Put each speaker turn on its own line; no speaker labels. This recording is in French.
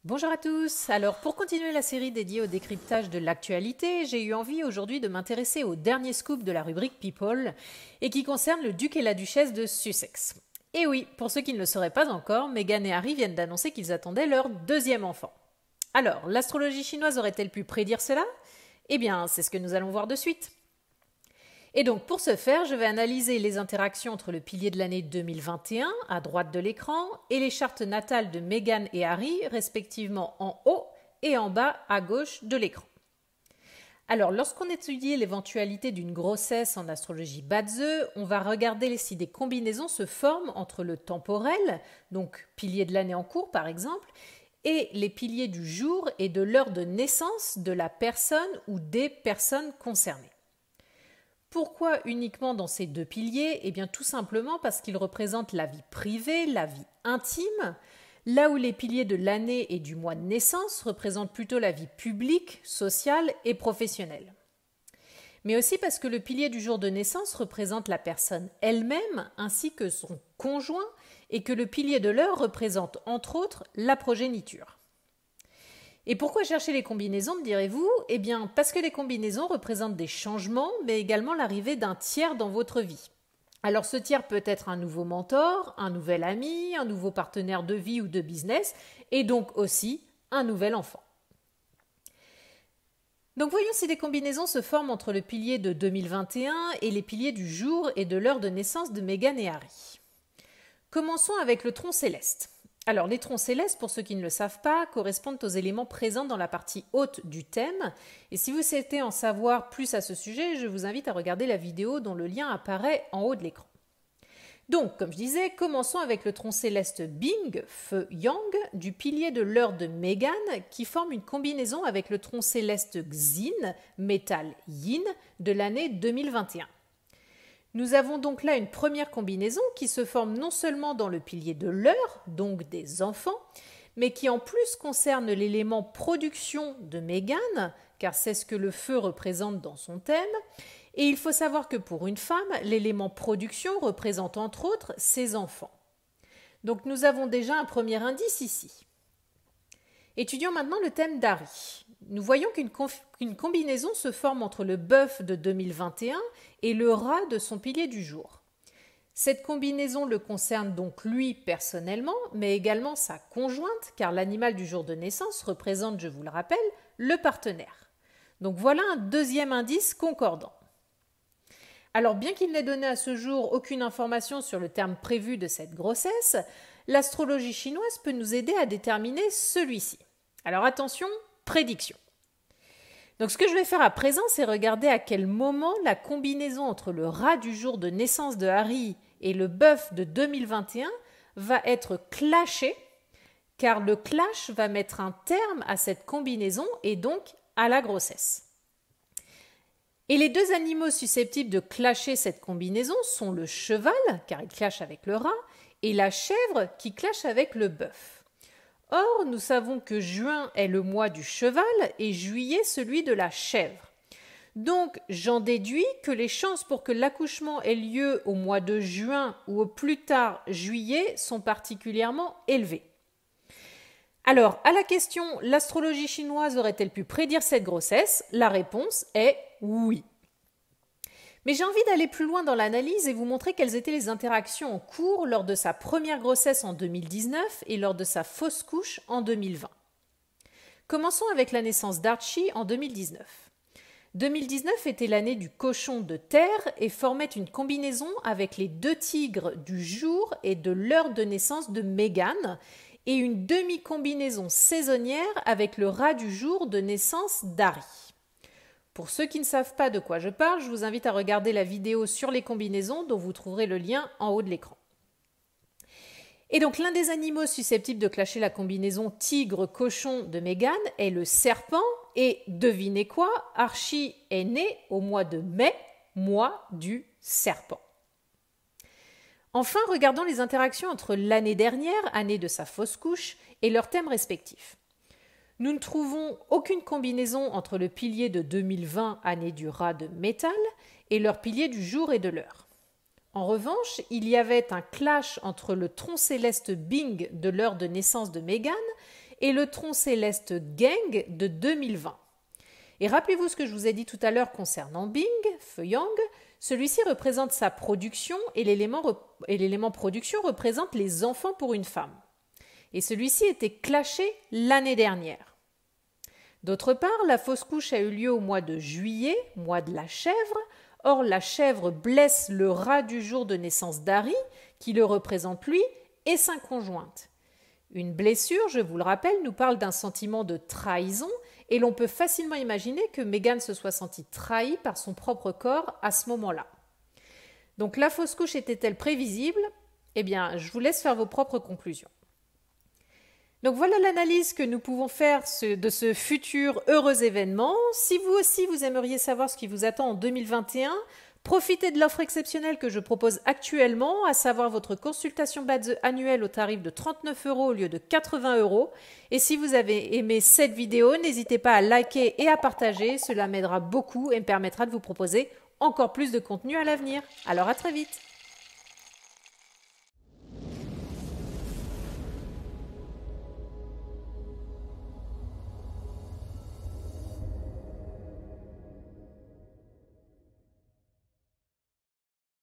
Bonjour à tous. Alors pour continuer la série dédiée au décryptage de l'actualité, j'ai eu envie aujourd'hui de m'intéresser au dernier scoop de la rubrique People et qui concerne le duc et la duchesse de Sussex. Et oui, pour ceux qui ne le sauraient pas encore, Meghan et Harry viennent d'annoncer qu'ils attendaient leur deuxième enfant. Alors, l'astrologie chinoise aurait-elle pu prédire cela? Eh bien, c'est ce que nous allons voir de suite. Et donc pour ce faire, je vais analyser les interactions entre le pilier de l'année 2021 à droite de l'écran et les chartes natales de Meghan et Harry, respectivement en haut et en bas à gauche de l'écran. Alors lorsqu'on étudie l'éventualité d'une grossesse en astrologie Batzeu, on va regarder si des combinaisons se forment entre le temporel, donc pilier de l'année en cours par exemple, et les piliers du jour et de l'heure de naissance de la personne ou des personnes concernées. Pourquoi uniquement dans ces deux piliers? Eh bien tout simplement parce qu'ils représentent la vie privée, la vie intime, là où les piliers de l'année et du mois de naissance représentent plutôt la vie publique, sociale et professionnelle. Mais aussi parce que le pilier du jour de naissance représente la personne elle-même ainsi que son conjoint et que le pilier de l'heure représente entre autres la progéniture. Et pourquoi chercher les combinaisons, me direz-vous? Eh bien, parce que les combinaisons représentent des changements, mais également l'arrivée d'un tiers dans votre vie. Alors ce tiers peut être un nouveau mentor, un nouvel ami, un nouveau partenaire de vie ou de business, et donc aussi un nouvel enfant. Donc voyons si des combinaisons se forment entre le pilier de 2021 et les piliers du jour et de l'heure de naissance de Meghan et Harry. Commençons avec le tronc céleste. Alors, les troncs célestes, pour ceux qui ne le savent pas, correspondent aux éléments présents dans la partie haute du thème. Et si vous souhaitez en savoir plus à ce sujet, je vous invite à regarder la vidéo dont le lien apparaît en haut de l'écran. Donc, comme je disais, commençons avec le tronc céleste Bing, feu Yang, du pilier de l'heure de Meghan, qui forme une combinaison avec le tronc céleste Xin, métal Yin, de l'année 2021. Nous avons donc là une première combinaison qui se forme non seulement dans le pilier de l'heure, donc des enfants, mais qui en plus concerne l'élément production de Meghan, car c'est ce que le feu représente dans son thème. Et il faut savoir que pour une femme, l'élément production représente entre autres ses enfants. Donc nous avons déjà un premier indice ici. Étudions maintenant le thème d'Harry. Nous voyons qu'une combinaison se forme entre le bœuf de 2021 et le rat de son pilier du jour. Cette combinaison le concerne donc lui personnellement, mais également sa conjointe, car l'animal du jour de naissance représente, je vous le rappelle, le partenaire. Donc voilà un deuxième indice concordant. Alors bien qu'il n'ait donné à ce jour aucune information sur le terme prévu de cette grossesse, l'astrologie chinoise peut nous aider à déterminer celui-ci. Alors attention, prédiction. Donc ce que je vais faire à présent, c'est regarder à quel moment la combinaison entre le rat du jour de naissance de Harry et le bœuf de 2021 va être clashée, car le clash va mettre un terme à cette combinaison et donc à la grossesse. Et les deux animaux susceptibles de clasher cette combinaison sont le cheval, car il clash avec le rat, et la chèvre qui clash avec le bœuf. Or, nous savons que juin est le mois du cheval et juillet celui de la chèvre. Donc, j'en déduis que les chances pour que l'accouchement ait lieu au mois de juin ou au plus tard juillet sont particulièrement élevées. Alors, à la question « l'astrologie chinoise aurait-elle pu prédire cette grossesse ?» La réponse est oui. Mais j'ai envie d'aller plus loin dans l'analyse et vous montrer quelles étaient les interactions en cours lors de sa première grossesse en 2019 et lors de sa fausse couche en 2020. Commençons avec la naissance d'Archie en 2019. 2019 était l'année du cochon de terre et formait une combinaison avec les deux tigres du jour et de l'heure de naissance de Meghan et une demi-combinaison saisonnière avec le rat du jour de naissance d'Harry. Pour ceux qui ne savent pas de quoi je parle, je vous invite à regarder la vidéo sur les combinaisons dont vous trouverez le lien en haut de l'écran. Et donc l'un des animaux susceptibles de clasher la combinaison tigre-cochon de Meghan est le serpent et devinez quoi, Archie est né au mois de mai, mois du serpent. Enfin, regardons les interactions entre l'année dernière, année de sa fausse couche, et leurs thèmes respectifs. Nous ne trouvons aucune combinaison entre le pilier de 2020, année du rat de métal, et leur pilier du jour et de l'heure. En revanche, il y avait un clash entre le tronc céleste Bing de l'heure de naissance de Meghan et le tronc céleste Geng de 2020. Et rappelez-vous ce que je vous ai dit tout à l'heure concernant Bing, Feuyang, celui-ci représente sa production et l'élément production représente les enfants pour une femme. Et celui-ci était clashé l'année dernière. D'autre part, la fausse couche a eu lieu au mois de juillet, mois de la chèvre. Or, la chèvre blesse le rat du jour de naissance d'Harry, qui le représente lui, et sa conjointe. Une blessure, je vous le rappelle, nous parle d'un sentiment de trahison, et l'on peut facilement imaginer que Meghan se soit sentie trahie par son propre corps à ce moment-là. Donc la fausse couche était-elle prévisible? Eh bien, je vous laisse faire vos propres conclusions. Donc voilà l'analyse que nous pouvons faire de ce futur heureux événement. Si vous aussi vous aimeriez savoir ce qui vous attend en 2021, profitez de l'offre exceptionnelle que je propose actuellement, à savoir votre consultation Badze annuelle au tarif de 39 € au lieu de 80 €. Et si vous avez aimé cette vidéo, n'hésitez pas à liker et à partager, cela m'aidera beaucoup et me permettra de vous proposer encore plus de contenu à l'avenir. Alors à très vite.